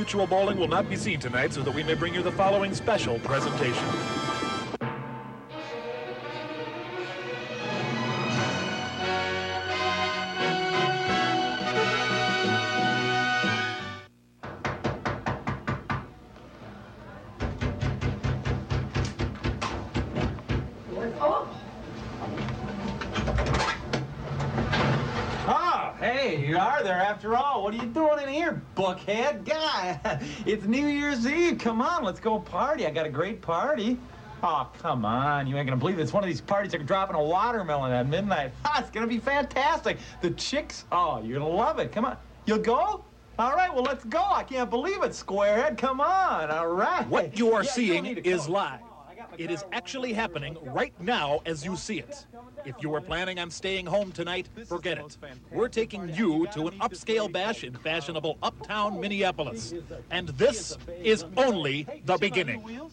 mutual bowling will not be seen tonight so that we may bring you the following special presentation. Hey, you are there after all. What are you doing in here, bookhead guy? It's New Year's Eve. Come on, let's go party. I got a great party. Oh, come on. You ain't gonna believe it. It's one of these parties that are dropping a watermelon at midnight. It's gonna be fantastic. The chicks, oh, you're gonna love it. Come on. You'll go? All right, well, let's go. I can't believe it, squarehead. Come on. All right. What you are seeing is live. It is actually happening right now as you see it. If you were planning on staying home tonight, forget it. We're taking you to an upscale bash in fashionable uptown Minneapolis. And this is only the beginning.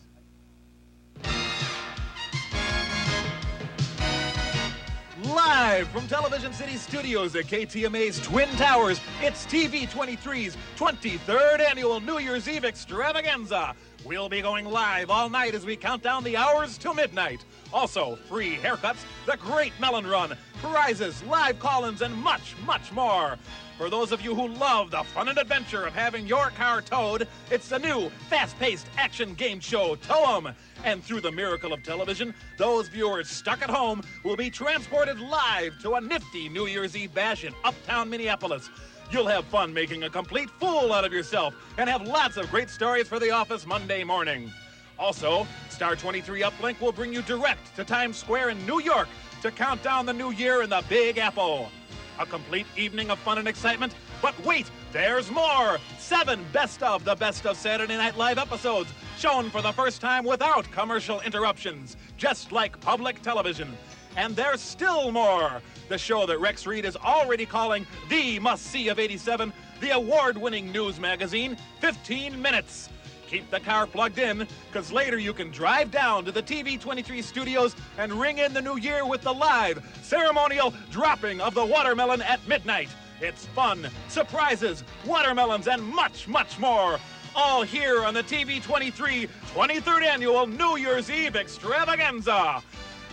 Live from Television City Studios at KTMA's Twin Towers, it's TV23's 23rd Annual New Year's Eve Extravaganza. We'll be going live all night as we count down the hours to midnight. Also, free haircuts, the Great Melon Run, prizes, live call-ins, and much, much more. For those of you who love the fun and adventure of having your car towed, it's the new fast-paced action game show, Tow 'em. And through the miracle of television, those viewers stuck at home will be transported live to a nifty New Year's Eve bash in uptown Minneapolis. You'll have fun making a complete fool out of yourself and have lots of great stories for the office Monday morning. Also, Star 23 Uplink will bring you direct to Times Square in New York to count down the new year in the Big Apple. A complete evening of fun and excitement, but wait, there's more! 7 best of Saturday Night Live episodes, shown for the first time without commercial interruptions, just like public television. And there's still more! The show that Rex Reed is already calling the must-see of '87, the award-winning news magazine, 15 Minutes. Keep the car plugged in, because later you can drive down to the TV23 studios and ring in the new year with the live, ceremonial dropping of the watermelon at midnight. It's fun, surprises, watermelons, and much, much more. All here on the TV23 23rd Annual New Year's Eve Extravaganza.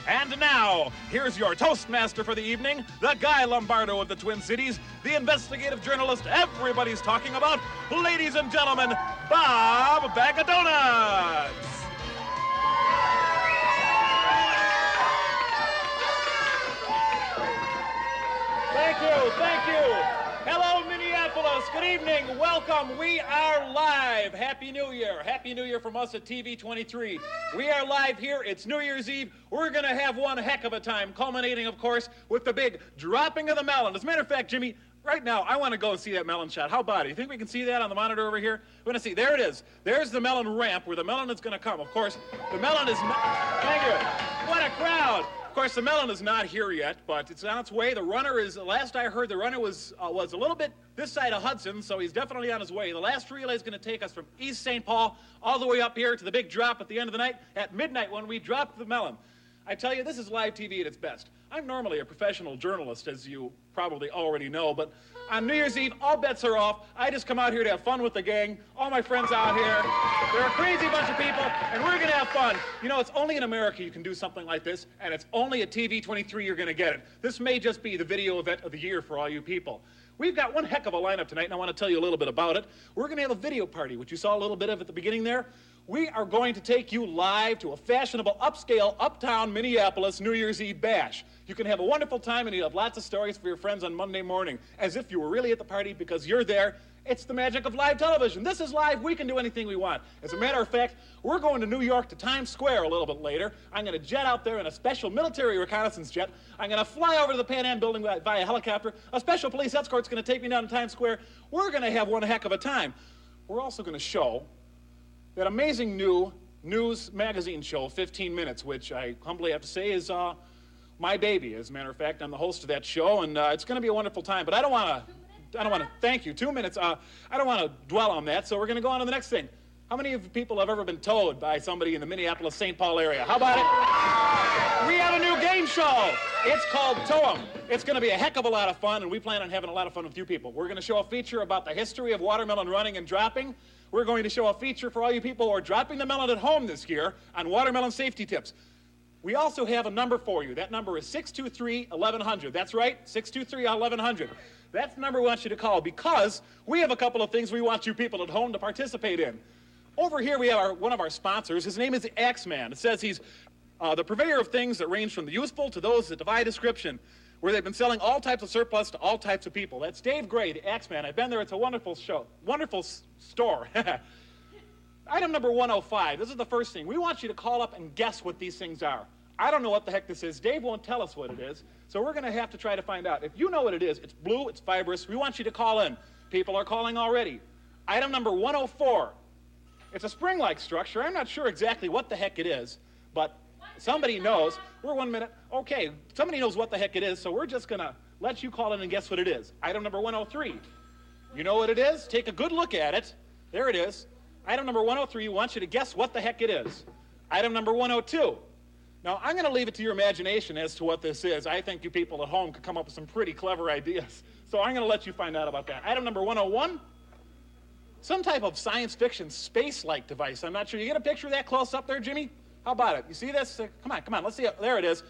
And now, here's your Toastmaster for the evening, the Guy Lombardo of the Twin Cities, the investigative journalist everybody's talking about, ladies and gentlemen, Bob Bag of Donuts! Thank you. Hello, Minneapolis. Good evening. Welcome. We are live. Happy New Year. Happy New Year from us at TV23. We are live here. It's New Year's Eve. We're going to have one heck of a time, culminating, of course, with the big dropping of the melon. As a matter of fact, Jimmy, right now, I want to go and see that melon shot. How about it? You think we can see that on the monitor over here? We're going to see. There it is. There's the melon ramp where the melon is going to come. Of course, the melon is not... Thank you. What a crowd. Of course, the melon is not here yet, but it's on its way. The runner is, last I heard, the runner was a little bit this side of Hudson, so he's definitely on his way. The last relay is going to take us from East St. Paul all the way up here to the big drop at the end of the night, at midnight when we drop the melon. I tell you, this is live TV at its best. I'm normally a professional journalist, as you probably already know, but on New Year's Eve, all bets are off. I just come out here to have fun with the gang, all my friends out here. They're a crazy bunch of people, and we're going to have fun. You know, it's only in America you can do something like this, and it's only at TV23 you're going to get it. This may just be the video event of the year for all you people. We've got one heck of a lineup tonight, and I want to tell you a little bit about it. We're going to have a video party, which you saw a little bit of at the beginning there. We are going to take you live to a fashionable, upscale, uptown Minneapolis New Year's Eve bash. You can have a wonderful time, and you have lots of stories for your friends on Monday morning, as if you were really at the party because you're there. It's the magic of live television. This is live. We can do anything we want. As a matter of fact, we're going to New York to Times Square a little bit later. I'm going to jet out there in a special military reconnaissance jet. I'm going to fly over to the Pan Am building via helicopter. A special police escort's going to take me down to Times Square. We're going to have one heck of a time. We're also going to show that amazing new news magazine show, 15 Minutes, which I humbly have to say is my baby. As a matter of fact, I'm the host of that show, and it's going to be a wonderful time. But I don't want to, thank you, 2 minutes. I don't want to dwell on that, so we're going to go on to the next thing. How many of you people have ever been towed by somebody in the Minneapolis-St. Paul area? How about it? We have a new game show. It's called Tow 'em. It's going to be a heck of a lot of fun, and we plan on having a lot of fun with you people. We're going to show a feature about the history of watermelon running and dropping. We're going to show a feature for all you people who are dropping the melon at home this year on watermelon safety tips. We also have a number for you. That number is 623-1100. That's right, 623-1100. That's the number we want you to call because we have a couple of things we want you people at home to participate in. Over here we have one of our sponsors. His name is the Axeman. It says he's the purveyor of things that range from the useful to those that defy description, where they've been selling all types of surplus to all types of people. That's Dave Gray, the Axeman. I've been there. It's a wonderful show, wonderful store. Item number 105. This is the first thing. We want you to call up and guess what these things are. I don't know what the heck this is. Dave won't tell us what it is, so we're going to have to try to find out. If you know what it is, it's blue, it's fibrous. We want you to call in. People are calling already. Item number 104. It's a spring-like structure. I'm not sure exactly what the heck it is, but somebody knows. We're 1 minute. Okay, somebody knows what the heck it is, so we're just going to let you call in and guess what it is. Item number 103. You know what it is? Take a good look at it. There it is. Item number 103, we want you to guess what the heck it is. Item number 102. Now, I'm going to leave it to your imagination as to what this is. I think you people at home could come up with some pretty clever ideas. So I'm going to let you find out about that. Item number 101, some type of science fiction space-like device. I'm not sure. You get a picture of that close up there, Jimmy? How about it? You see this? Come on. Let's see it. There it is.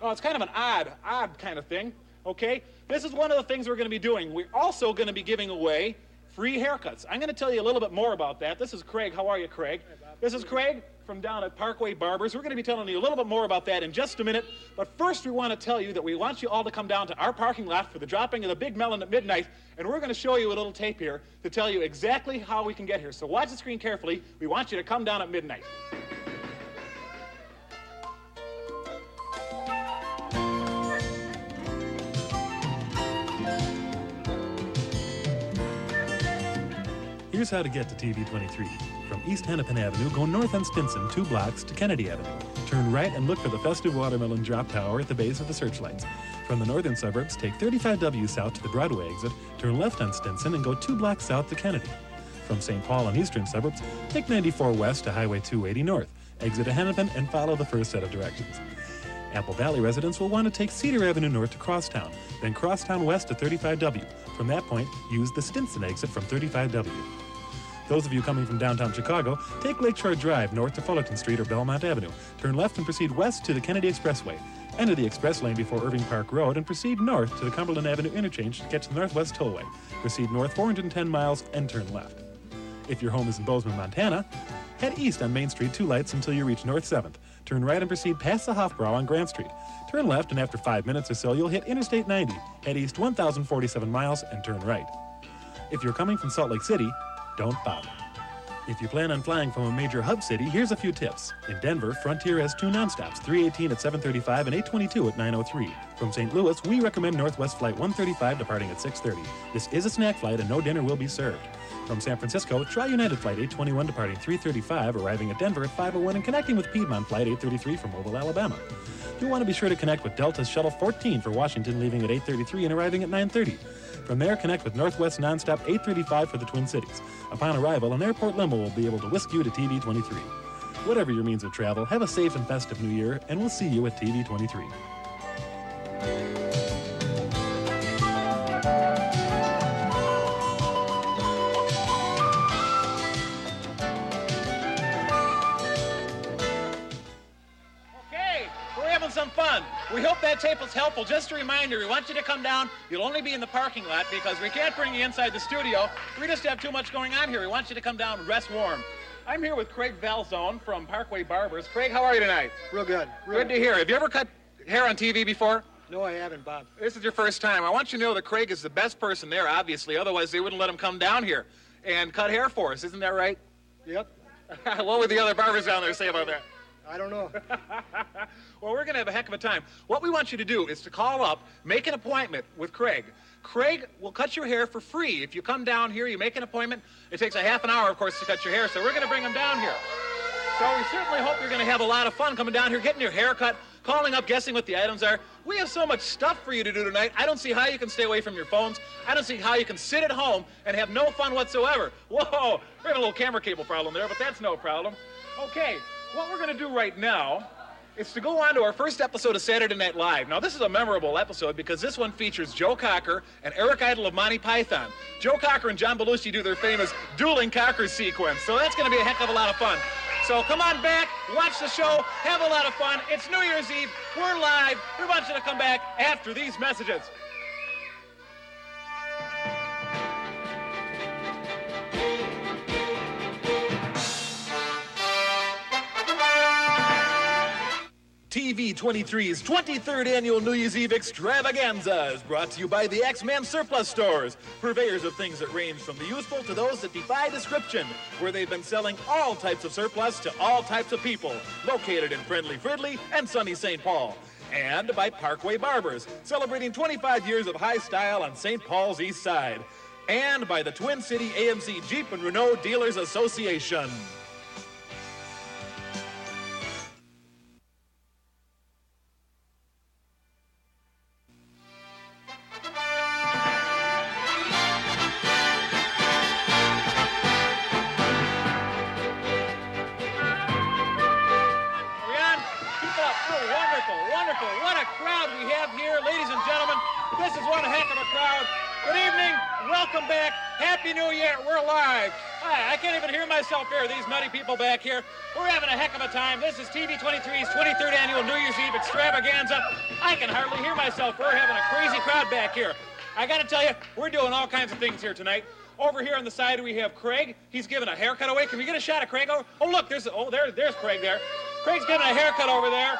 Oh, it's kind of an odd kind of thing. Okay? This is one of the things we're going to be doing. We're also going to be giving away free haircuts. I'm going to tell you a little bit more about that. This is Craig. How are you, Craig? Hey, Bob. This is Craig from down at Parkway Barbers. We're going to be telling you a little bit more about that in just a minute. But first, we want to tell you that we want you all to come down to our parking lot for the dropping of the big melon at midnight. And we're going to show you a little tape here to tell you exactly how we can get here. So watch the screen carefully. We want you to come down at midnight. Here's how to get to TV23. From East Hennepin Avenue, go north on Stinson 2 blocks to Kennedy Avenue. Turn right and look for the festive watermelon drop tower at the base of the searchlights. From the northern suburbs, take 35W south to the Broadway exit, turn left on Stinson, and go 2 blocks south to Kennedy. From St. Paul and eastern suburbs, take 94 west to Highway 280 north, exit to Hennepin, and follow the first set of directions. Apple Valley residents will want to take Cedar Avenue north to Crosstown, then Crosstown west to 35W. From that point, use the Stinson exit from 35W. Those of you coming from downtown Chicago, take Lakeshore Drive north to Fullerton Street or Belmont Avenue. Turn left and proceed west to the Kennedy Expressway. Enter the express lane before Irving Park Road and proceed north to the Cumberland Avenue interchange to catch the Northwest Tollway. Proceed north 410 miles and turn left. If your home is in Bozeman, Montana, head east on Main Street 2 lights until you reach North 7th. Turn right and proceed past the Hofbrau on Grant Street. Turn left, and after 5 minutes or so, you'll hit Interstate 90. Head east 1,047 miles and turn right. If you're coming from Salt Lake City, don't bother. If you plan on flying from a major hub city, here's a few tips. In Denver, Frontier has 2 nonstops, 318 at 7:35 and 822 at 9:03. From St. Louis, we recommend Northwest Flight 135 departing at 6:30. This is a snack flight and no dinner will be served. From San Francisco, try United Flight 821 departing 3:35, arriving at Denver at 5:01 and connecting with Piedmont Flight 833 from Mobile, Alabama. You'll want to be sure to connect with Delta's Shuttle 14 for Washington, leaving at 8:33 and arriving at 9:30. From there, connect with Northwest Nonstop 835 for the Twin Cities. Upon arrival, an airport limo will be able to whisk you to TV23. Whatever your means of travel, have a safe and festive New Year, and we'll see you at TV23. Some fun. We hope that tape was helpful. Just a reminder, we want you to come down. You'll only be in the parking lot because we can't bring you inside the studio. We just have too much going on here. We want you to come down and rest warm. I'm here with Craig Valzone from Parkway Barbers. Craig, how are you tonight? Real good. Good to hear. Have you ever cut hair on TV before? No, I haven't, Bob. This is your first time. I want you to know that Craig is the best person there, obviously. Otherwise, they wouldn't let him come down here and cut hair for us. Isn't that right? Yep. What would the other barbers down there say about that? I don't know. Well, we're going to have a heck of a time. What we want you to do is to call up, make an appointment with Craig. Craig will cut your hair for free. If you come down here, you make an appointment. It takes a half an hour, of course, to cut your hair, so we're going to bring him down here. So we certainly hope you're going to have a lot of fun coming down here, getting your hair cut, calling up, guessing what the items are. We have so much stuff for you to do tonight. I don't see how you can stay away from your phones. I don't see how you can sit at home and have no fun whatsoever. Whoa, we have a little camera cable problem there, but that's no problem. Okay, what we're going to do right now is to go on to our first episode of Saturday Night Live. Now, this is a memorable episode because this one features Joe Cocker and Eric Idle of Monty Python. Joe Cocker and John Belushi do their famous dueling Cocker sequence, so that's going to be a heck of a lot of fun. So come on back, watch the show, have a lot of fun. It's New Year's Eve. We're live. We want you to come back after these messages. TV23's 23rd Annual New Year's Eve Extravaganza is brought to you by the X-Men Surplus Stores, purveyors of things that range from the useful to those that defy description, where they've been selling all types of surplus to all types of people, located in friendly Fridley and sunny St. Paul. And by Parkway Barbers, celebrating 25 years of high style on St. Paul's East Side. And by the Twin City AMC Jeep and Renault Dealers Association. What a crowd we have here, ladies and gentlemen. This is one heck of a crowd. Good evening. Welcome back. Happy New Year. We're live. Hi, I can't even hear myself here. These nutty people back here. We're having a heck of a time. This is TV23's 23rd Annual New Year's Eve Extravaganza. I can hardly hear myself. We're having a crazy crowd back here. I got to tell you, we're doing all kinds of things here tonight. Over here on the side, we have Craig. He's giving a haircut away. Can we get a shot of Craig? Oh, look, there's Craig there. Craig's giving a haircut over there.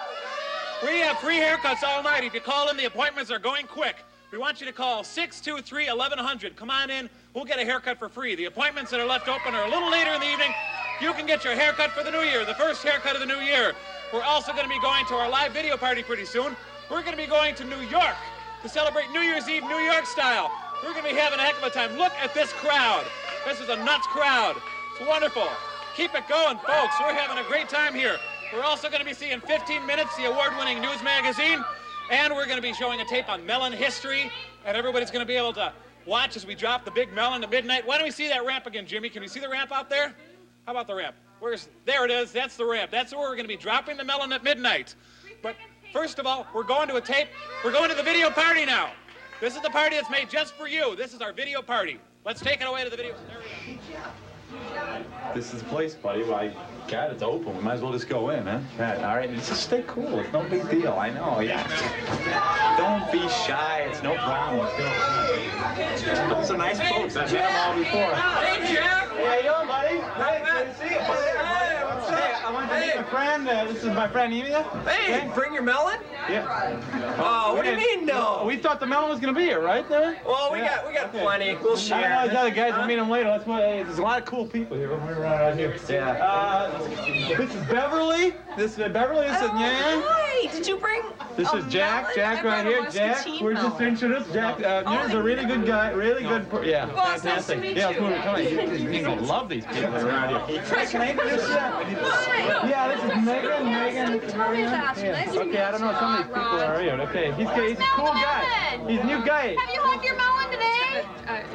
We have free haircuts all night. If you call in, the appointments are going quick. We want you to call 623-1100. Come on in. We'll get a haircut for free. The appointments that are left open are a little later in the evening. You can get your haircut for the new year, the first haircut of the new year. We're also going to be going to our live video party pretty soon. We're going to be going to New York to celebrate New Year's Eve New York style. We're going to be having a heck of a time. Look at this crowd. This is a nuts crowd. It's wonderful. Keep it going, folks. We're having a great time here. We're also going to be seeing 15 Minutes, the award-winning news magazine, and we're going to be showing a tape on melon history, and everybody's going to be able to watch as we drop the big melon at midnight. Why don't we see that ramp again, Jimmy? Can we see the ramp out there? How about the ramp? There it is. That's the ramp. That's where we're going to be dropping the melon at midnight. But first of all, we're going to a tape. We're going to the video party now. This is the party that's made just for you. This is our video party. Let's take it away to the video. There we go. This is the place, buddy. My God, it's open. We might as well just go in, huh? Right, all right, just stay cool. It's no big deal. I know, yeah. Don't be shy. It's no problem. Let's go. Those are nice folks. I've met them all before. Hey, Jeff. Hey, how you doing, buddy? Hey, good to see you. Hey, what's up? Hey, I want to meet my friend. This is my friend Emilia. Hey, Okay. bring your melon? Yeah. Oh, what do you mean, no? We thought the melon was going to be here, right? There? Well, we got plenty. We'll I share. know the other guys. We'll meet them later. There's a lot of cool people here. We're around here. Yeah. This is Beverly. This is Beverly. This is Nyan. Hi, did you bring This is Jack. melon? Jack I right brought a here. Jack. muscatine We're just melon. introduced. Jack. Nyan's a really good guy. Really good. Yeah. Well, it's nice to meet Yeah, you. come on. You're going to love these people around here. Can I introduce you? Hi. Yeah, this is Megan. Tell me about you. Nice to meet Okay, I don't know. Some of these people are here. Okay, he's a cool guy. He's a new guy. Have you hugged your melon today?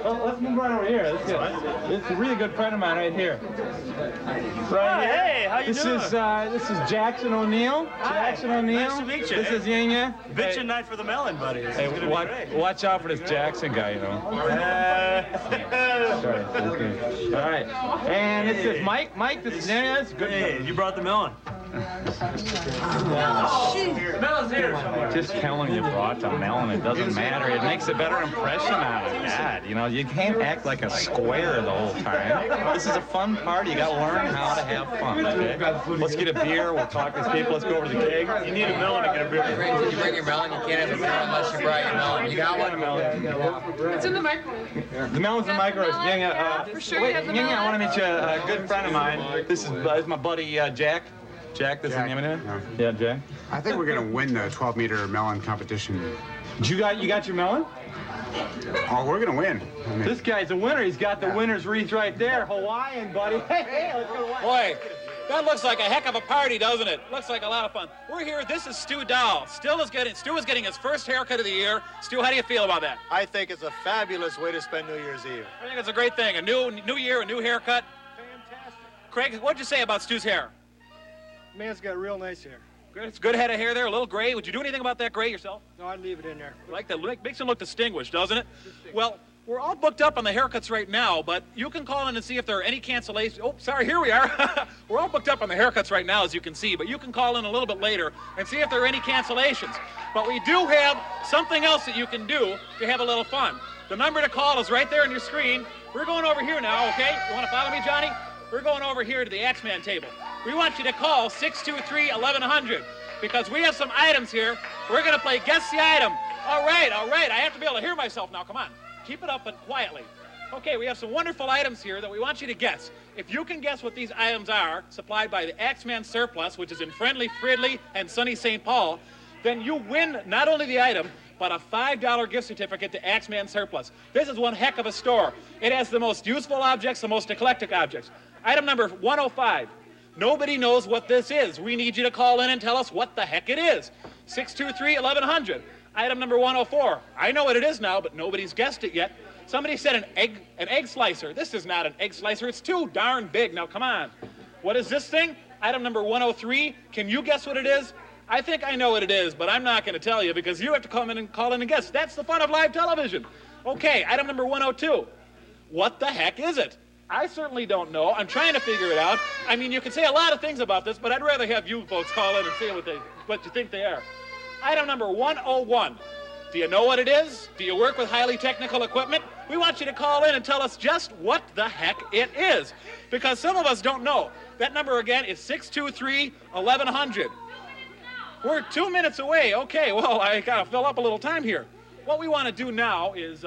Well, let's move right over here. This is a really good friend of mine right here. Right here. Hey, how you doing? This is Jackson O'Neill. Jackson O'Neill. Nice to meet you. This is Ying. Bitchin' night for the melon, buddy. This is gonna be great. Watch out for this Jackson guy, you know. Sorry. Okay. All right. And this is Mike. Mike, this is that's good. Hey, you brought the melon. Melon's here somewhere. Just telling you brought the melon. It doesn't matter. It makes a better impression on it. God, you know, you can't act like a square the whole time. This is a fun party. You got to learn how to have fun. Okay? Let's get a beer. We'll talk to these people. Let's go over to the keg. You need a melon to get a beer. You bring your melon. You can't have a melon unless you brought your melon. You got one? It's in the microwave. The melon's in the microwave. For sure you Wait, have the Ying, melon. I want to meet you a good friend of mine. This is my buddy Jack. Jack, this is Emilia. Yeah, Jack. I think we're gonna win the 12-meter melon competition. You got your melon? Oh, we're gonna win. I mean, This guy's a winner. He's got the winner's wreath right there. Hawaiian, buddy. Hey, let's go to Hawaii. Boy, That looks like a heck of a party, doesn't it? Looks like a lot of fun. We're here. This is Stu Dahl. Stu is getting his first haircut of the year. Stu, how do you feel about that? I think it's a fabulous way to spend New Year's Eve. I think it's a great thing. A new year, a new haircut. Fantastic. Craig, what'd you say about Stu's hair? Man's got real nice hair. Good. It's a good head of hair there, a little gray. Would you do anything about that gray yourself? No, I'd leave it in there. You like that? Makes him look distinguished, doesn't it? Well, we're all booked up on the haircuts right now, but you can call in and see if there are any cancellations. Oh, sorry, here we are. We're all booked up on the haircuts right now, as you can see, but you can call in a little bit later and see if there are any cancellations. But we do have something else that you can do to have a little fun. The number to call is right there on your screen. We're going over here now, okay? You want to follow me, Johnny? We're going over here to the Axeman table. We want you to call 623-1100 because we have some items here. We're going to play Guess the Item. All right. I have to be able to hear myself now. Come on. Keep it up but quietly. Okay, we have some wonderful items here that we want you to guess. If you can guess what these items are, supplied by the Axeman Surplus, which is in friendly Fridley and sunny St. Paul, then you win not only the item, but a $5 gift certificate to Axeman Surplus. This is one heck of a store. It has the most useful objects, the most eclectic objects. Item number 105. Nobody knows what this is. We need you to call in and tell us what the heck it is. 623-1100. Item number 104. I know what it is now, but nobody's guessed it yet. Somebody said an egg slicer. This is not an egg slicer. It's too darn big. Now, come on. What is this thing? Item number 103. Can you guess what it is? I think I know what it is, but I'm not going to tell you because you have to come in and call in and guess. That's the fun of live television. Okay, item number 102. What the heck is it? I certainly don't know. I'm trying to figure it out. I mean, you can say a lot of things about this, but I'd rather have you folks call in and say what you think they are. Item number 101. Do you know what it is? Do you work with highly technical equipment? We want you to call in and tell us just what the heck it is. Because some of us don't know. That number again is 623-1100. We're 2 minutes away. Okay, well, I gotta fill up a little time here. What we want to do now is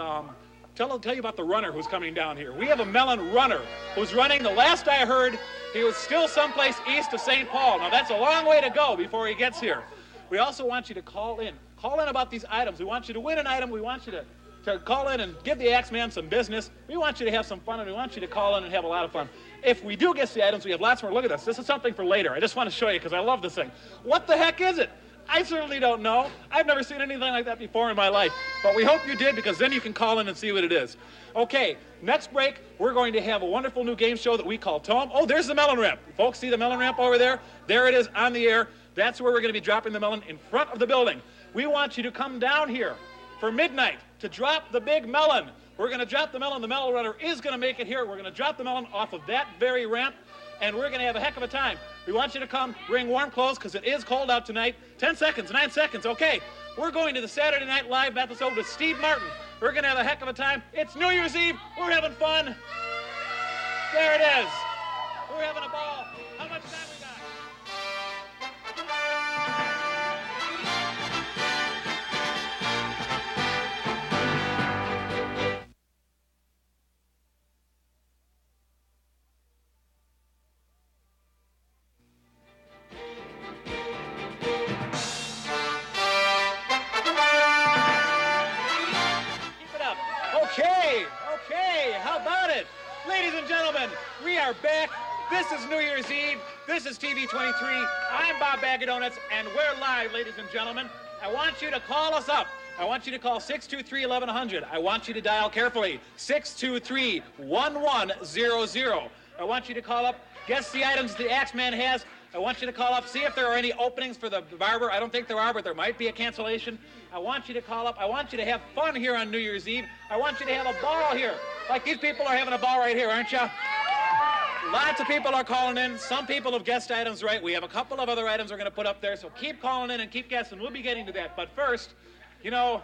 tell you about the runner who's coming down here. We have a Melon runner who's running. The last I heard, he was still someplace east of St. Paul. Now, that's a long way to go before he gets here. We also want you to call in. Call in about these items. We want you to win an item. We want you to call in and give the Axeman some business. We want you to have some fun, and we want you to call in and have a lot of fun. If we do guess the items, we have lots more. Look at this. This is something for later. I just want to show you because I love this thing. What the heck is it? I certainly don't know. I've never seen anything like that before in my life. But we hope you did because then you can call in and see what it is. Okay, next break, we're going to have a wonderful new game show that we call Tome. Oh, there's the melon ramp. Folks, see the melon ramp over there? There it is on the air. That's where we're going to be dropping the melon in front of the building. We want you to come down here for midnight to drop the big melon. We're going to drop the melon. The melon runner is going to make it here. We're going to drop the melon off of that very ramp, and we're going to have a heck of a time. We want you to come bring warm clothes because it is cold out tonight. 10 seconds, 9 seconds. Okay, we're going to the Saturday Night Live episode with Steve Martin. We're going to have a heck of a time. It's New Year's Eve. We're having fun. There it is. We're having a ball. How much time we got? Okay, how about it? Ladies and gentlemen, we are back. This is New Year's Eve. This is TV 23. I'm Bob Bag of Donuts, and we're live, ladies and gentlemen. I want you to call us up. I want you to call 623-1100. I want you to dial carefully, 623-1100. I want you to call up, guess the items the Axeman has. I want you to call up, see if there are any openings for the barber. I don't think there are, but there might be a cancellation. I want you to call up. I want you to have fun here on New Year's Eve. I want you to have a ball here. Like these people are having a ball right here, aren't you? Lots of people are calling in. Some people have guessed items right. We have a couple of other items we're going to put up there, so keep calling in and keep guessing. We'll be getting to that. But first, you know,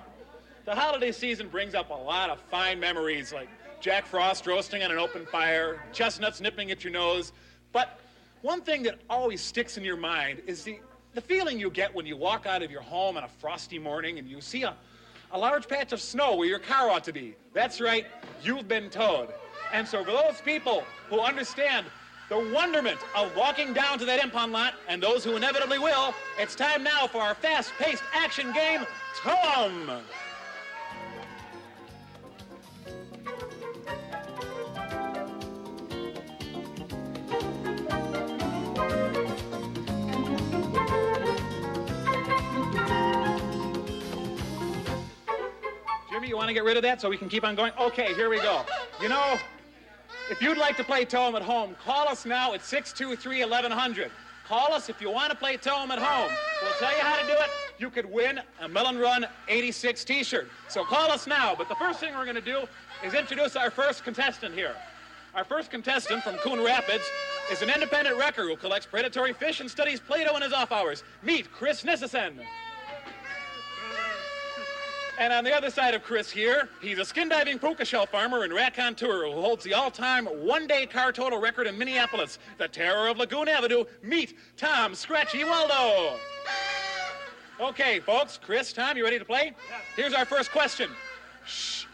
the holiday season brings up a lot of fine memories, like Jack Frost roasting on an open fire, chestnuts nipping at your nose. But one thing that always sticks in your mind is the feeling you get when you walk out of your home on a frosty morning and you see a large patch of snow where your car ought to be. That's right, you've been towed. And so for those people who understand the wonderment of walking down to that impound lot, and those who inevitably will, it's time now for our fast-paced action game, Tom! want to get rid of that so we can keep on going? Okay, here we go. You know, if you'd like to play Toem at home, call us now at 623-1100. Call us if you want to play Toem at home. We'll tell you how to do it. You could win a Melon Run 86 t-shirt. So call us now. But the first thing we're going to do is introduce our first contestant here. Our first contestant from Coon Rapids is an independent wrecker who collects predatory fish and studies Plato in his off hours. Meet Chris Nissisen. And on the other side of Chris here, he's a skin diving puka shell farmer and raconteur who holds the all-time one-day car total record in Minneapolis, the terror of Lagoon Avenue. Meet Tom Scratchy Waldo. Okay, folks, Chris, Tom, you ready to play? Here's our first question. Shh.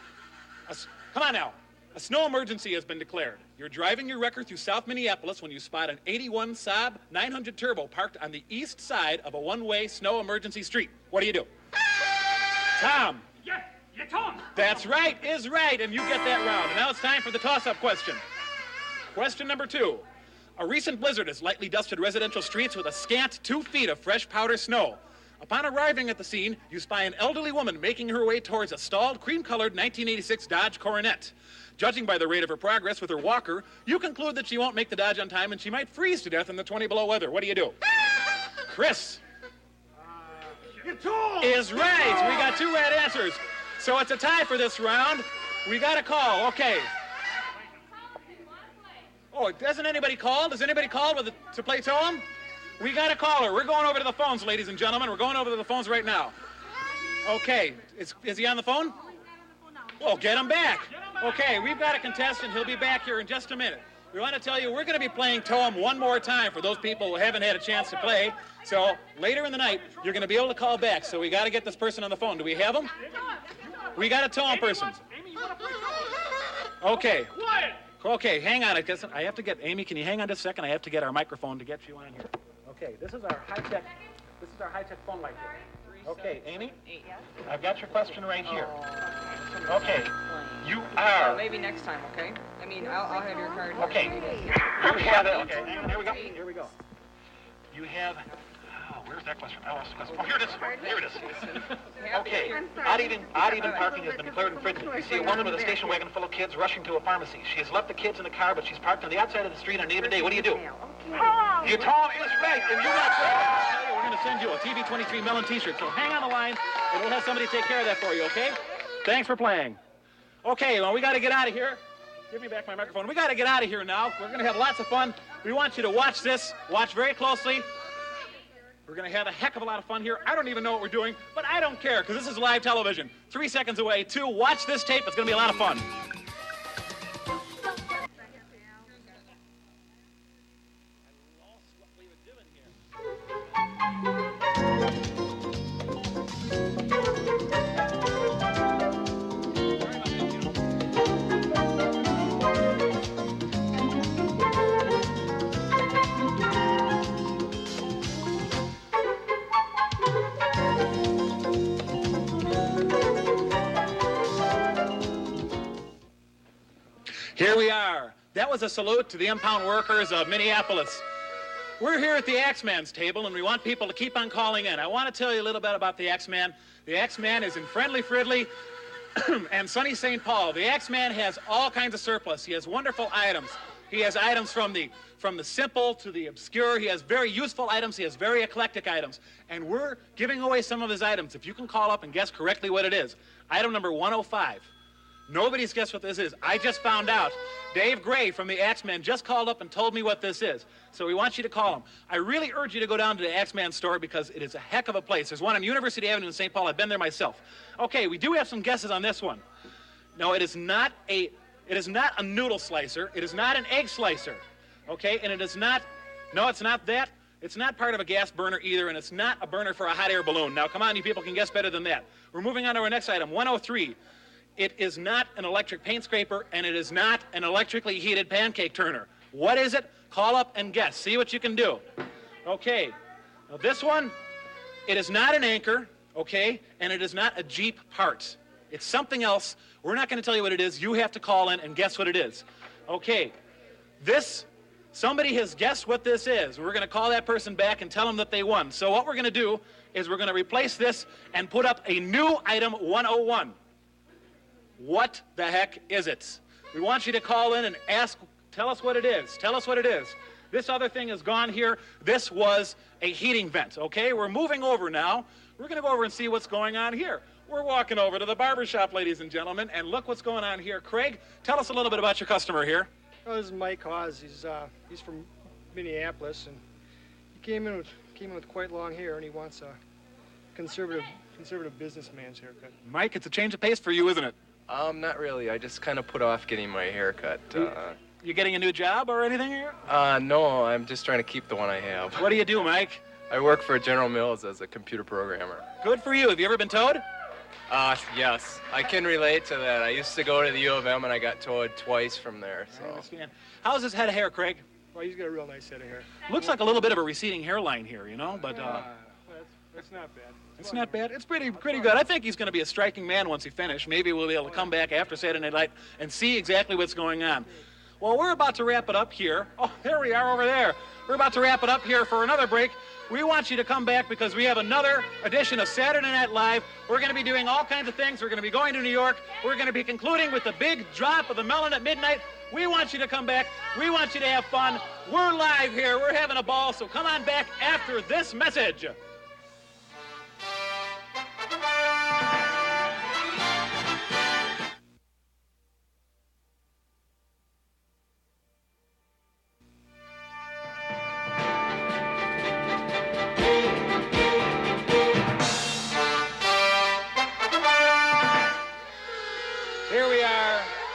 Come on now. A snow emergency has been declared. You're driving your wrecker through South Minneapolis when you spot an 81 Saab 900 Turbo parked on the east side of a one-way snow emergency street. What do you do? Tom. Yeah, Tom. That's right, is right, and you get that round. And now it's time for the toss-up question. Question number 2. A recent blizzard has lightly dusted residential streets with a scant 2 feet of fresh powder snow. Upon arriving at the scene, you spy an elderly woman making her way towards a stalled cream-colored 1986 Dodge Coronet. Judging by the rate of her progress with her walker, you conclude that she won't make the Dodge on time and she might freeze to death in the 20-below weather. What do you do? Chris. Is right. We got 2 right answers. So it's a tie for this round. We got a call. Okay. Oh, doesn't anybody call? Does anybody call to play Toem? We got a caller. We're going over to the phones, ladies and gentlemen. We're going over to the phones right now. Okay. Is he on the phone? Well, get him back. Okay, we've got a contestant. He'll be back here in just a minute. We want to tell you we're going to be playing Toem one more time for those people who haven't had a chance to play. So later in the night, you're going to be able to call back. So we got to get this person on the phone. Do we have him? We got a Toem person. Okay. Okay, hang on. I have to get Amy. Can you hang on just a second? I have to get our microphone to get you on here. Okay, this is our high-tech phone mic here. Okay, Amy? I've got your question right here. Okay, you are... Well, maybe next time, okay? I mean, I'll have your card. Okay, you have it. Okay, here we go. Here we go. You have... Oh, where's that question? I lost the question. Oh, here it is. Here it is. Okay, odd-even parking has been declared infringement. You see a woman with a station wagon full of kids rushing to a pharmacy. She has left the kids in the car, but she's parked on the outside of the street on an even day. What do you do? Your Tom is right, and you got it. We're going to send you a TV-23 Melon t-shirt, so hang on the line, and we'll have somebody take care of that for you, okay? Thanks for playing. Okay, well, we got to get out of here. Give me back my microphone. We got to get out of here now. We're going to have lots of fun. We want you to watch this. Watch very closely. We're going to have a heck of a lot of fun here. I don't even know what we're doing, but I don't care, because this is live television. 3 seconds away. 2, watch this tape. It's going to be a lot of fun. Here we are. That was a salute to the impound workers of Minneapolis. We're here at the Axeman's table, and we want people to keep on calling in. I want to tell you a little bit about the Axeman. The Axeman is in Friendly Fridley and sunny St. Paul. The Axeman has all kinds of surplus. He has wonderful items. He has items from the simple to the obscure. He has very useful items. He has very eclectic items. And we're giving away some of his items. If you can call up and guess correctly what it is. Item number 105. Nobody's guessed what this is. I just found out. Dave Gray from the Axeman just called up and told me what this is. So we want you to call him. I really urge you to go down to the Axeman store because it is a heck of a place. There's one on University Avenue in St. Paul. I've been there myself. Okay, we do have some guesses on this one. No, it is not a noodle slicer. It is not an egg slicer. Okay, and it is not, no, it's not that. It's not part of a gas burner either, and it's not a burner for a hot air balloon. Now, come on, you people can guess better than that. We're moving on to our next item, 103. It is not an electric paint scraper, and it is not an electrically heated pancake turner. What is it? Call up and guess. See what you can do. Okay. Now this one, it is not an anchor, okay, and it is not a Jeep part. It's something else. We're not going to tell you what it is. You have to call in and guess what it is. Okay. Somebody has guessed what this is. We're going to call that person back and tell them that they won. So what we're going to do is we're going to replace this and put up a new item 101. What the heck is it? We want you to call in and tell us what it is. Tell us what it is. This other thing is gone here. This was a heating vent, okay? We're moving over now. We're going to go over and see what's going on here. We're walking over to the barber shop, ladies and gentlemen, and look what's going on here. Craig, tell us a little bit about your customer here. Oh, this is Mike Hawes. He's from Minneapolis, and he came in with quite long hair, and he wants a conservative businessman's haircut. Mike, it's a change of pace for you, isn't it? Not really. I just kind of put off getting my hair cut. You getting a new job or anything here? No, I'm just trying to keep the one I have. What do you do, Mike? I work for General Mills as a computer programmer. Good for you. Have you ever been towed? Yes. I can relate to that. I used to go to the U of M and I got towed twice from there. So. I understand. How's his head of hair, Craig? Well, he's got a real nice head of hair. Looks like a little bit of a receding hairline here, you know, but that's not bad. It's not bad. It's pretty good. I think he's going to be a striking man once he finishes. Maybe we'll be able to come back after Saturday night and see exactly what's going on. Well, we're about to wrap it up here. Oh, there we are over there. We're about to wrap it up here for another break. We want you to come back because we have another edition of Saturday Night Live. We're going to be doing all kinds of things. We're going to be going to New York. We're going to be concluding with the big drop of the Melon at midnight. We want you to come back. We want you to have fun. We're live here. We're having a ball, so come on back after this message.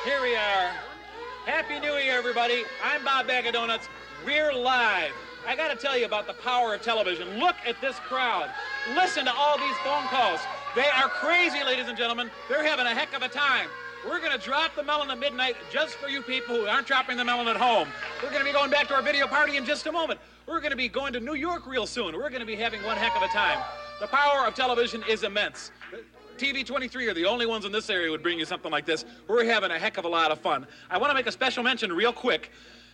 Here we are. Happy New Year, everybody. I'm Bob Bag of Donuts. We're live. I got to tell you about the power of television. Look at this crowd. Listen to all these phone calls. They are crazy, ladies and gentlemen. They're having a heck of a time. We're going to drop the melon at midnight just for you people who aren't dropping the melon at home. We're going to be going back to our video party in just a moment. We're going to be going to New York real soon. We're going to be having one heck of a time. The power of television is immense. TV 23 are the only ones in this area who would bring you something like this. We're having a heck of a lot of fun. I want to make a special mention real quick.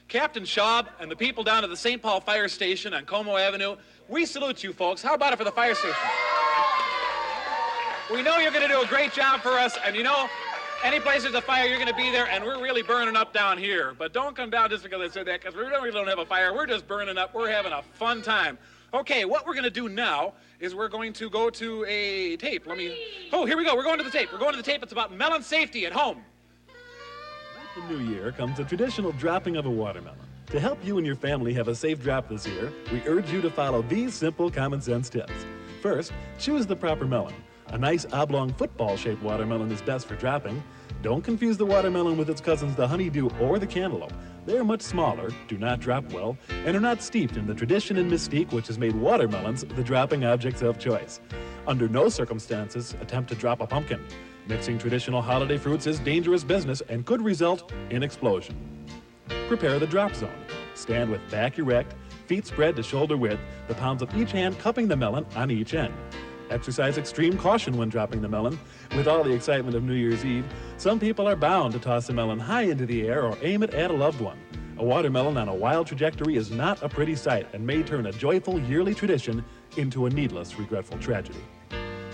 Captain Schaub and the people down at the St. Paul Fire Station on Como Avenue, we salute you folks. How about it for the fire station? We know you're going to do a great job for us, and you know, any place there's a fire, you're going to be there, and we're really burning up down here. But don't come down just because I said that, because we really don't have a fire. We're just burning up. We're having a fun time. Okay, what we're going to do now is we're going to go to a tape. Oh, here we go. We're going to the tape. We're going to the tape. It's about melon safety at home. With the new year comes a traditional dropping of a watermelon. To help you and your family have a safe drop this year, we urge you to follow these simple common sense tips. First, choose the proper melon. A nice oblong football-shaped watermelon is best for dropping. Don't confuse the watermelon with its cousins, the honeydew or the cantaloupe. They are much smaller, do not drop well, and are not steeped in the tradition and mystique which has made watermelons the dropping objects of choice. Under no circumstances attempt to drop a pumpkin. Mixing traditional holiday fruits is dangerous business and could result in explosion. Prepare the drop zone. Stand with back erect, feet spread to shoulder width, the palms of each hand cupping the melon on each end. Exercise extreme caution when dropping the melon. With all the excitement of New Year's Eve, some people are bound to toss a melon high into the air or aim it at a loved one. A watermelon on a wild trajectory is not a pretty sight and may turn a joyful yearly tradition into a needless, regretful tragedy.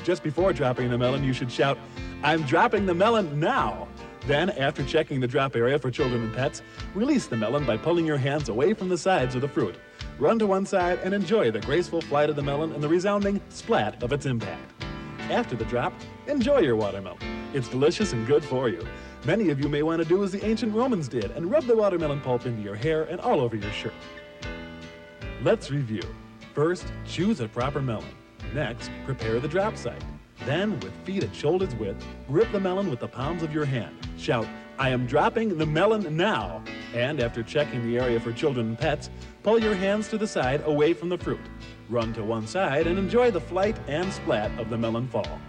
Just before dropping the melon, you should shout, "I'm dropping the melon now!" Then, after checking the drop area for children and pets, release the melon by pulling your hands away from the sides of the fruit. Run to one side and enjoy the graceful flight of the melon and the resounding splat of its impact. After the drop, enjoy your watermelon. It's delicious and good for you. Many of you may want to do as the ancient Romans did and rub the watermelon pulp into your hair and all over your shirt. Let's review. First, choose a proper melon. Next, prepare the drop site. Then, with feet at shoulder's width, grip the melon with the palms of your hand. Shout, "I am dropping the melon now!" And after checking the area for children and pets, pull your hands to the side away from the fruit. Run to one side and enjoy the flight and splat of the melon fall.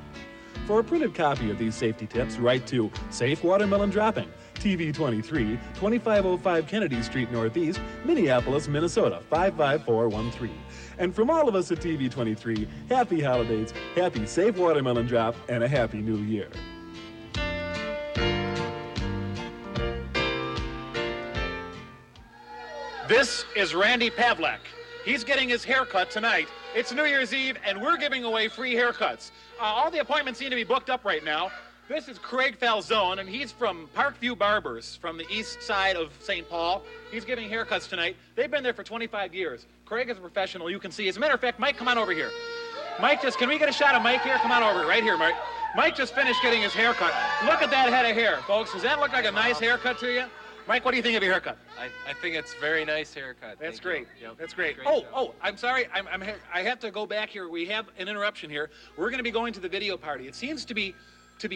For a printed copy of these safety tips, write to Safe Watermelon Dropping, TV 23, 2505 Kennedy Street Northeast, Minneapolis, Minnesota, 55413. And from all of us at TV 23, happy holidays, happy safe watermelon drop, and a happy new year. This is Randy Pavlak. He's getting his haircut tonight. It's New Year's Eve, and we're giving away free haircuts. All the appointments seem to be booked up right now. This is Craig Falzone, and he's from Parkview Barbers from the east side of St. Paul. He's giving haircuts tonight. They've been there for 25 years. Craig is a professional, you can see. As a matter of fact, Mike, come on over here. Mike, can we get a shot of Mike here? Come on over, right here, Mike. Mike just finished getting his haircut. Look at that head of hair, folks. Does that look like a nice haircut to you? Mike, what do you think of your haircut? I think it's a very nice haircut. That's Thank great. you. Yep. That's great. Great Oh, job. I'm sorry. I have to go back here. We have an interruption here. We're going to be going to the video party. It seems to be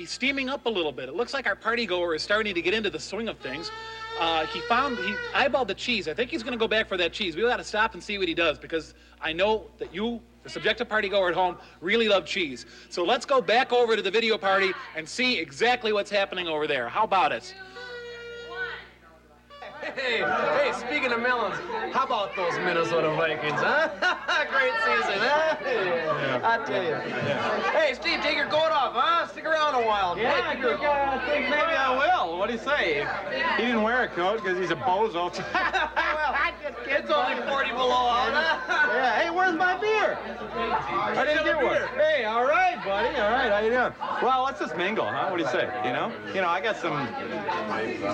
steaming up a little bit. It looks like our party goer is starting to get into the swing of things. He eyeballed the cheese. I think he's going to go back for that cheese. We've got to stop and see what he does because I know that you, the subjective party goer at home, really love cheese. So let's go back over to the video party and see exactly what's happening over there. How about it? Hey, speaking of melons, how about those Minnesota Vikings, huh? Great season, huh? Yeah. I tell you. Yeah. Hey, Steve, take your coat off, huh? Stick around a while. Yeah, I think maybe I will. What do you say? He didn't wear a coat because he's a bozo. It's only 40 below, huh? Yeah, hey, where's my beer? I didn't get one. Hey, all right, buddy. All right, how you doing? Well, let's just mingle, huh? What do you say? You know, I got some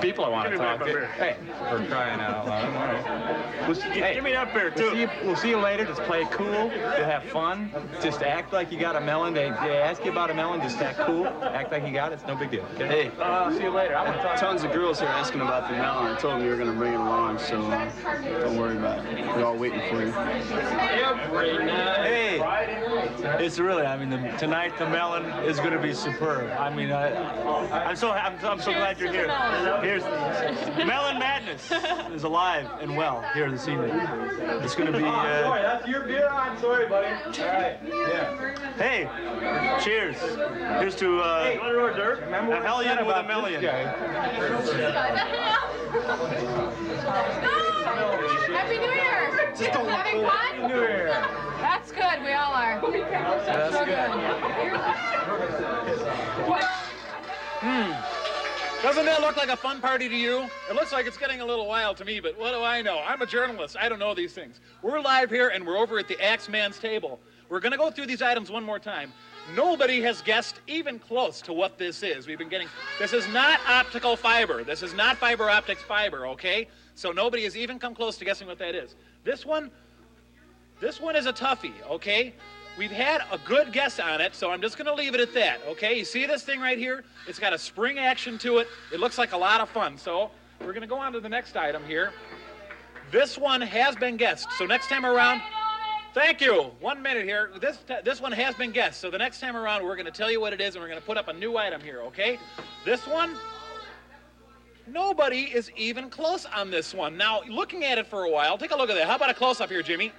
people I want to talk to. Hey, for crying out loud. All right. Give me that beer, too. We'll see you later. Just play it cool. You'll have fun. Just act like you got a melon. They ask you about a melon. Just act cool. Act like you got it. It's no big deal. Okay? Hey, I'll see you later. I want to talk. Tons of girls here asking about the melon. I told them you were going to bring it along, so don't worry about it. We're all waiting for you. Hey, it's really, tonight the melon is going to be superb. I'm so glad you're here. Here's Melon Madness is alive and well here this evening. It's going to be. Sorry, that's your beer. I'm sorry, buddy. All right. Yeah. Hey, cheers. Here's to a hellion with a million. Happy New Year! Having fun? Happy New Year. That's good. We all are. That's so good. Doesn't that look like a fun party to you? It looks like it's getting a little wild to me, but what do I know? I'm a journalist. I don't know these things. We're live here, and we're over at the Axeman's table. We're going to go through these items one more time. Nobody has guessed even close to what this is. This is not optical fiber. This is not fiber optics fiber, okay? So nobody has even come close to guessing what that is. This one is a toughie, okay? We've had a good guess on it, so I'm just going to leave it at that, okay? You see this thing right here? It's got a spring action to it. It looks like a lot of fun. So we're going to go on to the next item here. This one has been guessed, so next time around... Thank you. 1 minute here. This one has been guessed, so the next time around we're going to tell you what it is, and we're going to put up a new item here, okay? This one... Nobody is even close on this one. Now, looking at it for a while, take a look at that. How about a close-up here, Jimmy?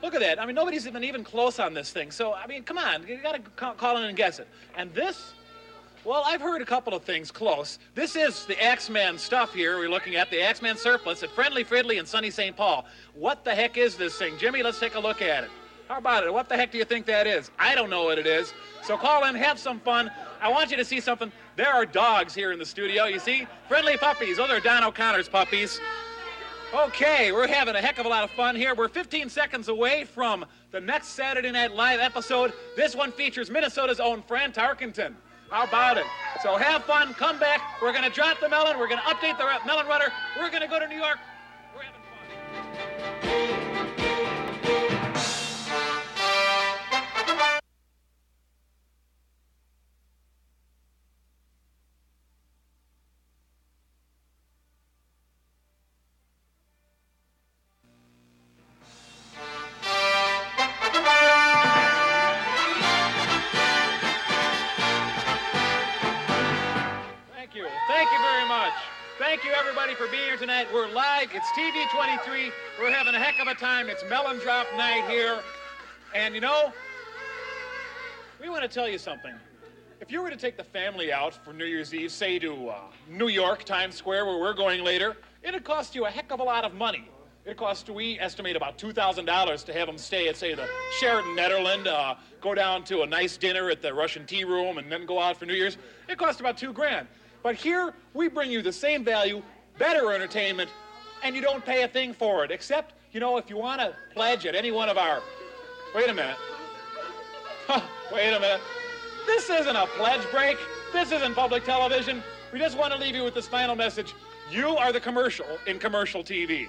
Look at that. Nobody's even close on this thing. So, come on. You got to call in and guess it. And this, well, I've heard a couple of things close. This is the Axeman stuff here we're looking at, the Axeman surplus at Friendly Fridley in sunny St. Paul. What the heck is this thing? Jimmy, let's take a look at it. How about it? What the heck do you think that is? I don't know what it is. So call in, have some fun. I want you to see something. There are dogs here in the studio, you see? Friendly puppies. Those are Don O'Connor's puppies. Okay, we're having a heck of a lot of fun here. We're 15 seconds away from the next Saturday Night Live episode. This one features Minnesota's own Fran Tarkenton. How about it? So have fun, come back. We're going to drop the melon. We're going to update the melon rudder. We're going to go to New York. We're having fun. Thank you, everybody, for being here tonight. We're live. It's TV 23. We're having a heck of a time. It's Melon Drop night here. And, we want to tell you something. If you were to take the family out for New Year's Eve, say to New York, Times Square, where we're going later, it'd cost you a heck of a lot of money. It costs, we estimate, about $2,000 to have them stay at, say, the Sheraton Netherland, go down to a nice dinner at the Russian Tea Room, and then go out for New Year's. It costs about $2,000. But here, we bring you the same value, better entertainment, and you don't pay a thing for it, except, if you want to pledge at any one of our... Wait a minute. Wait a minute. This isn't a pledge break. This isn't public television. We just want to leave you with this final message. You are the commercial in commercial TV.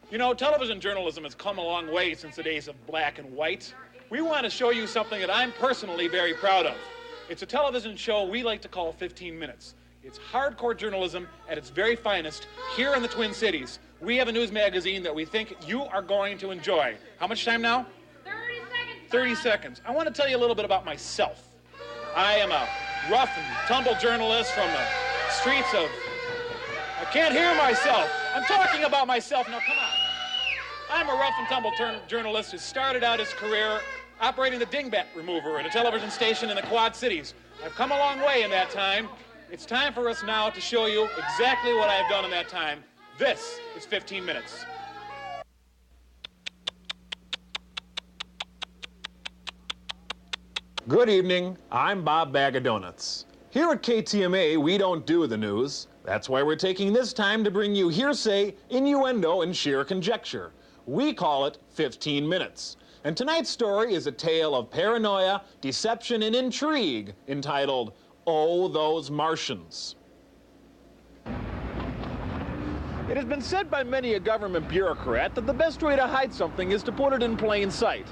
You know, television journalism has come a long way since the days of black and white. We want to show you something that I'm personally very proud of. It's a television show we like to call 15 Minutes. It's hardcore journalism at its very finest here in the Twin Cities. We have a news magazine that we think you are going to enjoy. How much time now? 30 seconds. 30 seconds. I want to tell you a little bit about myself. I am a rough and tumble journalist from the streets of... I can't hear myself. I'm talking about myself. Now, come on. I'm a rough and tumble journalist who started out his career operating the dingbat remover at a television station in the Quad Cities. I've come a long way in that time. It's time for us now to show you exactly what I've done in that time. This is 15 Minutes. Good evening, I'm Bob Bag of Donuts. Here at KTMA, we don't do the news. That's why we're taking this time to bring you hearsay, innuendo, and sheer conjecture. We call it 15 Minutes. And tonight's story is a tale of paranoia, deception, and intrigue entitled, Oh, Those Martians. It has been said by many a government bureaucrat that the best way to hide something is to put it in plain sight.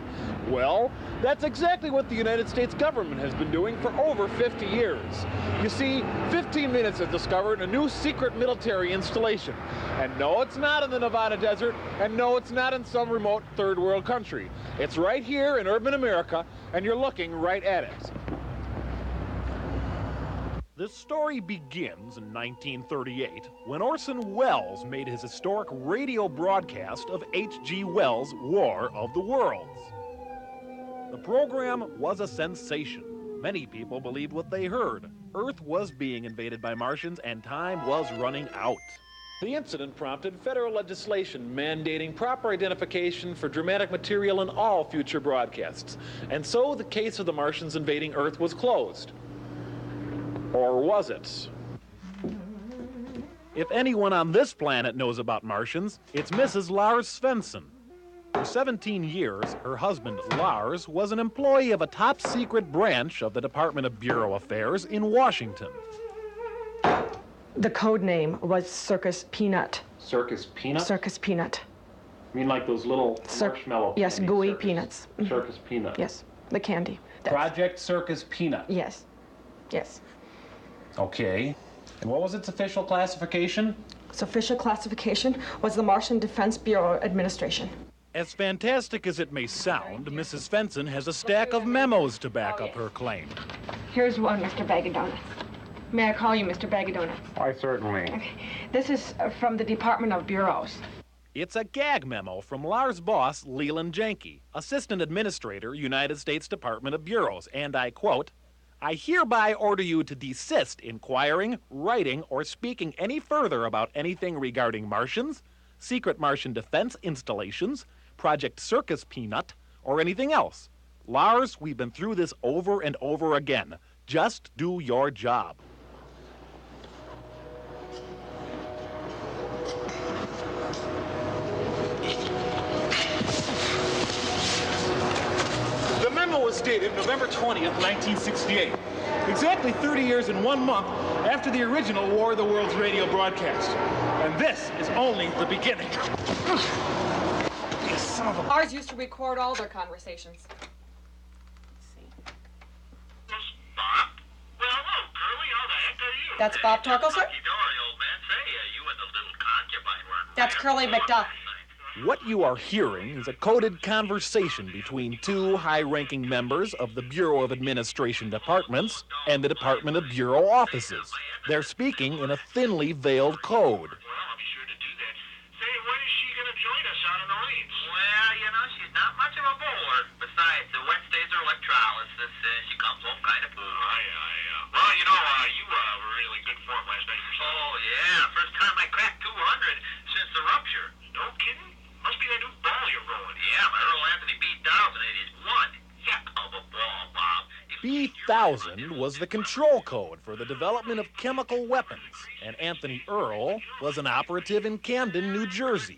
Well, that's exactly what the United States government has been doing for over 50 years. You see, 15 Minutes has discovered a new secret military installation. And no, it's not in the Nevada desert, and no, it's not in some remote third world country. It's right here in urban America, and you're looking right at it. This story begins in 1938 when Orson Welles made his historic radio broadcast of H.G. Wells' War of the Worlds. The program was a sensation. Many people believed what they heard. Earth was being invaded by Martians and time was running out. The incident prompted federal legislation mandating proper identification for dramatic material in all future broadcasts. And so the case of the Martians invading Earth was closed. Or was it? If anyone on this planet knows about Martians, it's Mrs. Lars Svensson. For 17 years, her husband, Lars, was an employee of a top-secret branch of the Department of Bureau Affairs in Washington. The code name was Circus Peanut. Circus Peanut? Circus Peanut. I mean like those little marshmallow Yes, candy gooey circus. peanuts. Circus Peanut. Yes, the candy. Project Circus Peanut. Yes, yes. Okay. And what was its official classification? Its official classification was the Martian Defense Bureau Administration. As fantastic as it may sound, Mrs. Svensson has a stack of memos to back up her claim. Here's one, Mr. Bag of Donuts. May I call you Mr. Bag of Donuts? Why, certainly. Okay. This is from the Department of Bureaus. It's a gag memo from Lars' boss, Leland Janke, Assistant Administrator, United States Department of Bureaus, and I quote, I hereby order you to desist inquiring, writing, or speaking any further about anything regarding Martians, secret Martian defense installations, Project Circus Peanut, or anything else. Lars, we've been through this over and over again. Just do your job. The memo was dated November 20th, 1968. Exactly 30 years and 1 month after the original War of the Worlds radio broadcast. And this is only the beginning. You son of a... Ours used to record all their conversations. That's Bob Torkelson? That's Curly McDuff. What you are hearing is a coded conversation between two high-ranking members of the Bureau of Administration Departments and the Department of Bureau offices. They're speaking in a thinly veiled code. B-1000 was the control code for the development of chemical weapons, and Anthony Earl was an operative in Camden, New Jersey.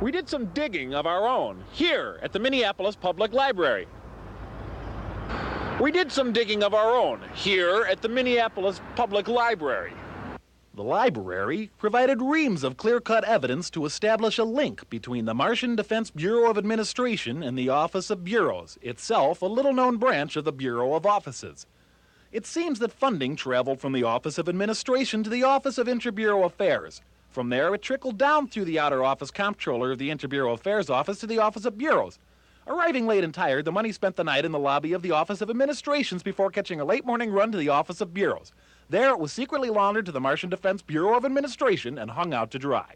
We did some digging of our own here at the Minneapolis Public Library. We did some digging of our own here at the Minneapolis Public Library. The library provided reams of clear-cut evidence to establish a link between the Martian Defense Bureau of Administration and the Office of Bureaus, itself a little-known branch of the Bureau of Offices. It seems that funding traveled from the Office of Administration to the Office of Inter-Bureau Affairs. From there, it trickled down through the outer office comptroller of the Inter-Bureau Affairs Office to the Office of Bureaus. Arriving late and tired, the money spent the night in the lobby of the Office of Administrations before catching a late morning run to the Office of Bureaus. There, it was secretly laundered to the Martian Defense Bureau of Administration and hung out to dry.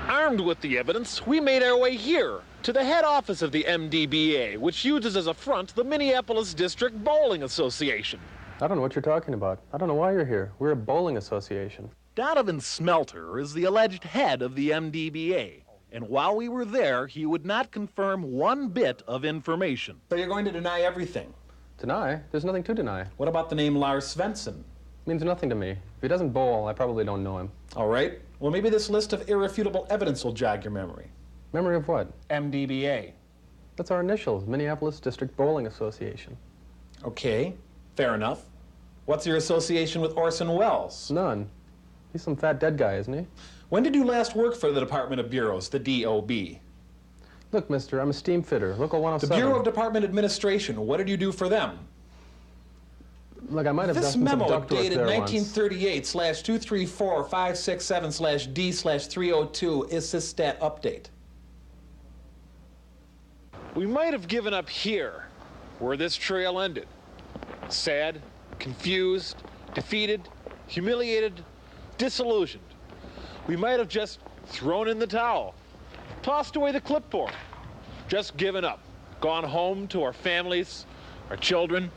Armed with the evidence, we made our way here to the head office of the MDBA, which uses as a front the Minneapolis District Bowling Association. I don't know what you're talking about. I don't know why you're here. We're a bowling association. Donovan Smelter is the alleged head of the MDBA, and while we were there, he would not confirm one bit of information. So you're going to deny everything? Deny? There's nothing to deny. What about the name Lars Svensson? Means nothing to me. If he doesn't bowl, I probably don't know him. All right. Well, maybe this list of irrefutable evidence will jog your memory. Memory of what? MDBA. That's our initials, Minneapolis District Bowling Association. Okay, fair enough. What's your association with Orson Welles? None. He's some fat dead guy, isn't he? When did you last work for the Department of Bureaus, the DOB? Look, mister, I'm a steam fitter, local 107. The Bureau of Department Administration, what did you do for them? Look, I might have this done some memo ductwork dated there 1938/234/567/D/302 is this stat update. We might have given up here, where this trail ended. Sad, confused, defeated, humiliated, disillusioned. We might have just thrown in the towel, tossed away the clipboard, just given up, gone home to our families, our children,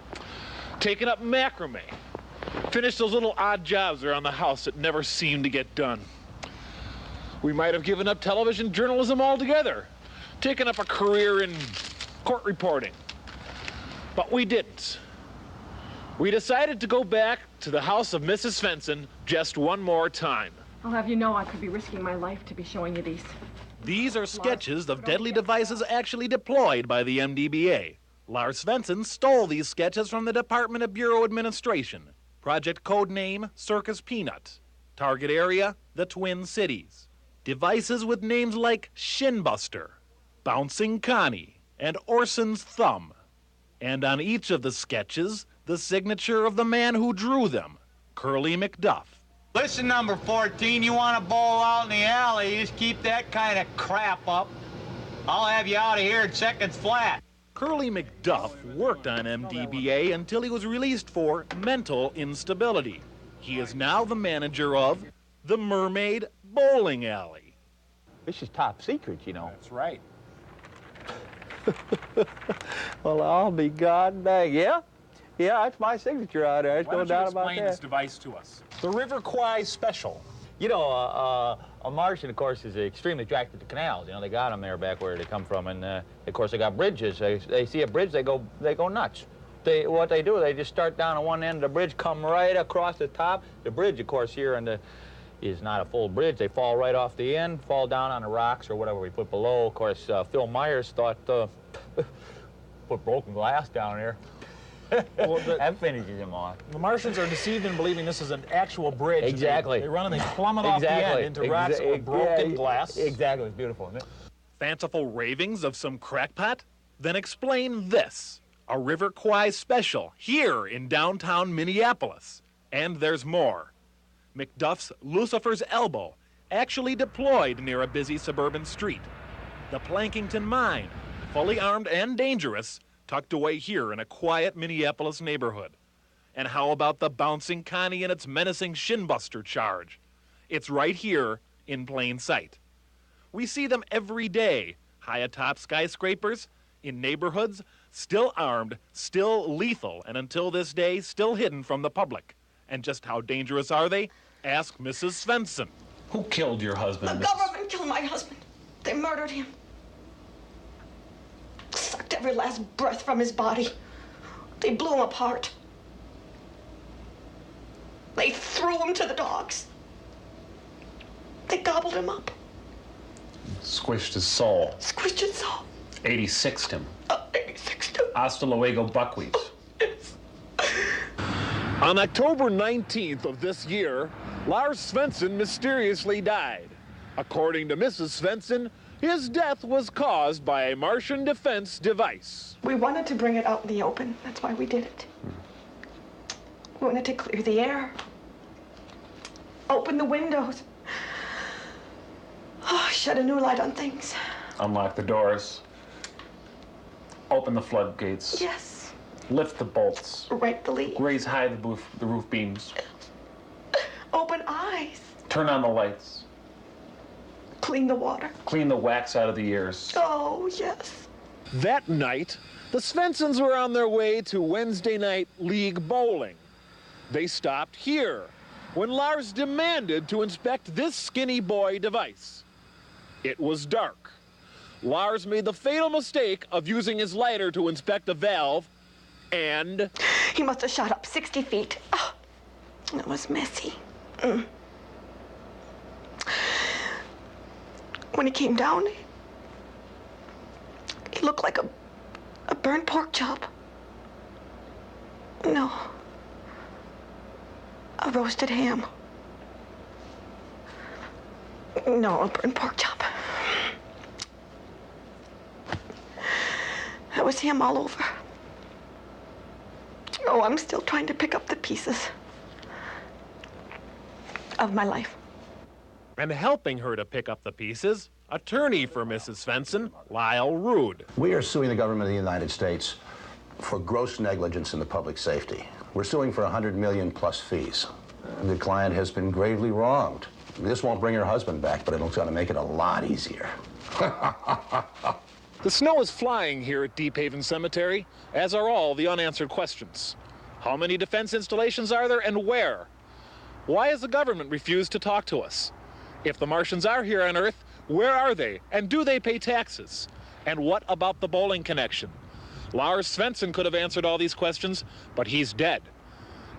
taken up macrame, finished those little odd jobs around the house that never seemed to get done. We might have given up television journalism altogether, taken up a career in court reporting. But we didn't. We decided to go back to the house of Mrs. Svensson just one more time. I'll have you know I could be risking my life to be showing you these. These are sketches of deadly devices actually deployed by the MDBA. Lars Svensson stole these sketches from the Department of Bureau Administration. Project code name, Circus Peanut. Target area, the Twin Cities. Devices with names like Shinbuster, Bouncing Connie, and Orson's Thumb. And on each of the sketches, the signature of the man who drew them, Curly McDuff. Listen, number 14, you want to bowl out in the alley, you just keep that kind of crap up. I'll have you out of here in seconds flat. Curly McDuff worked on MDBA until he was released for mental instability. He is now the manager of the Mermaid Bowling Alley. This is top secret, you know. That's right. Well, I'll be god dang. Yeah, that's my signature out there. There's no doubt about that. Why don't you explain this device to us? The River Kwai Special. You know, a Martian, of course, is extremely attracted to canals. You know, they got them there back where they come from, and of course they got bridges. They see a bridge, they go nuts. What they do, they just start down on one end of the bridge, come right across the top. The bridge, of course, here is not a full bridge. They fall right off the end, fall down on the rocks or whatever we put below. Of course, Phil Myers thought put broken glass down here. Well, that finishes him off. The Martians are deceived in believing this is an actual bridge. Exactly. They run and they plummet off the end into rocks or broken glass. Exactly. It's beautiful, isn't it? Fanciful ravings of some crackpot? Then explain this. A River Kwai special here in downtown Minneapolis. And there's more. McDuff's Lucifer's Elbow actually deployed near a busy suburban street. The Plankington Mine, fully armed and dangerous, tucked away here in a quiet Minneapolis neighborhood. And how about the Bouncing Connie and its menacing Shinbuster charge? It's right here in plain sight. We see them every day, high atop skyscrapers, in neighborhoods, still armed, still lethal, and until this day, still hidden from the public. And just how dangerous are they? Ask Mrs. Svensson. Who killed your husband? The government killed my husband. They murdered him. Sucked every last breath from his body. They blew him apart. They threw him to the dogs. They gobbled him up. Squished his soul. Squished his soul. 86'd him. 86'd him. Hasta luego, buckwheat. On October 19th of this year, Lars Svensson mysteriously died. According to Mrs. Svensson, his death was caused by a Martian defense device. We wanted to bring it out in the open. That's why we did it. We wanted to clear the air. Open the windows. Oh, shed a new light on things. Unlock the doors. Open the floodgates. Yes. Lift the bolts. Rake the leaves. Raise high the roof beams. Open eyes. Turn on the lights. Clean the water. Clean the wax out of the ears. Oh, yes. That night, the Svenssons were on their way to Wednesday night league bowling. They stopped here when Lars demanded to inspect this skinny boy device. It was dark. Lars made the fatal mistake of using his lighter to inspect a valve, and... He must have shot up 60 feet. Oh, it was messy. When he came down, he looked like a burnt pork chop. No. A roasted ham. No, a burnt pork chop. That was him all over. Oh, I'm still trying to pick up the pieces of my life. And helping her to pick up the pieces, attorney for Mrs. Svensson, Lyle Rude. We are suing the government of the United States for gross negligence in the public safety. We're suing for $100 million plus fees. The client has been gravely wronged. This won't bring her husband back, but it's going to make it a lot easier. The snow is flying here at Deep Haven Cemetery, as are all the unanswered questions. How many defense installations are there and where? Why has the government refused to talk to us? If the Martians are here on Earth, where are they? And do they pay taxes? And what about the bowling connection? Lars Svensson could have answered all these questions, but he's dead.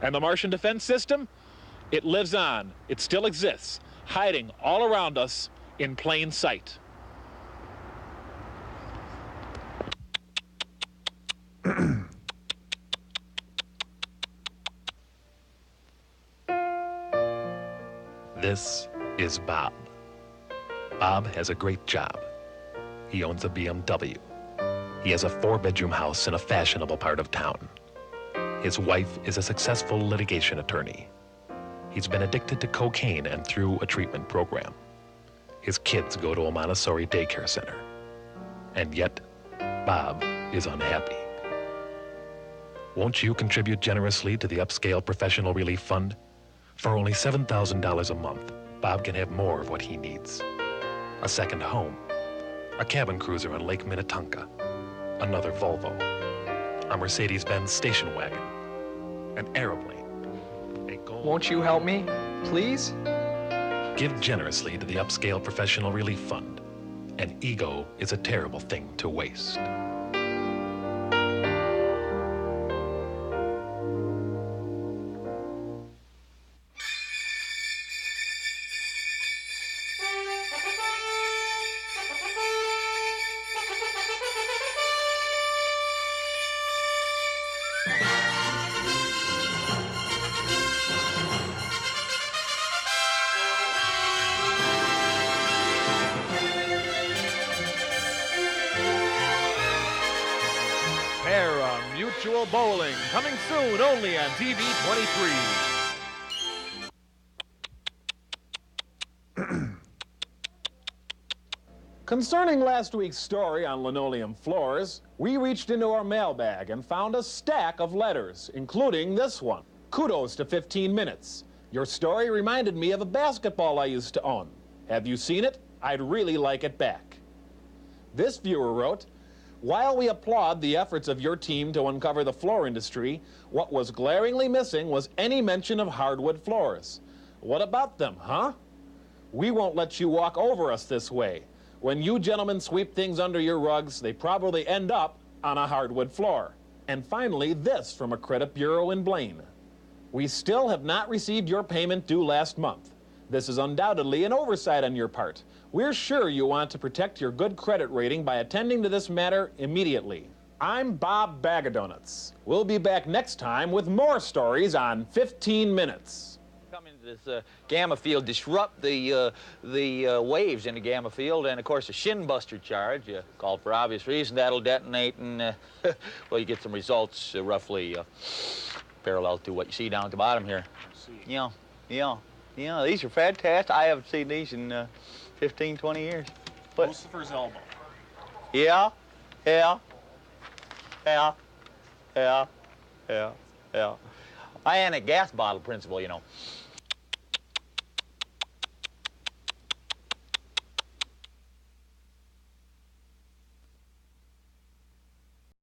And the Martian defense system? It lives on. It still exists, hiding all around us in plain sight. This is Bob. Bob has a great job. He owns a BMW. He has a 4-bedroom house in a fashionable part of town. His wife is a successful litigation attorney. He's been addicted to cocaine and through a treatment program. His kids go to a Montessori daycare center. And yet, Bob is unhappy. Won't you contribute generously to the Upscale Professional Relief Fund? For only $7,000 a month, Bob can have more of what he needs. A second home, a cabin cruiser on Lake Minnetonka, another Volvo, a Mercedes-Benz station wagon, an aeroplane, a gold... Won't you help me, please? Give generously to the Upscale Professional Relief Fund. An ego is a terrible thing to waste. Mutual Bowling, coming soon only on TV 23. Concerning last week's story on linoleum floors, we reached into our mailbag and found a stack of letters, including this one. Kudos to 15 Minutes. Your story reminded me of a basketball I used to own. Have you seen it? I'd really like it back. This viewer wrote, while we applaud the efforts of your team to uncover the floor industry, what was glaringly missing was any mention of hardwood floors. What about them, huh? We won't let you walk over us this way. When you gentlemen sweep things under your rugs, they probably end up on a hardwood floor. And finally, this from a credit bureau in Blaine. We still have not received your payment due last month. This is undoubtedly an oversight on your part. We're sure you want to protect your good credit rating by attending to this matter immediately. I'm Bob Bag-O-Donuts. We'll be back next time with more stories on 15 Minutes. Come into this gamma field, disrupt the waves in the gamma field, and of course a shin buster charge, called for obvious reason. That'll detonate, and well, you get some results roughly parallel to what you see down at the bottom here. Yeah, these are fantastic. I haven't seen these in 15, 20 years. But Lucifer's elbow. Yeah. Ionic gas bottle principle, you know.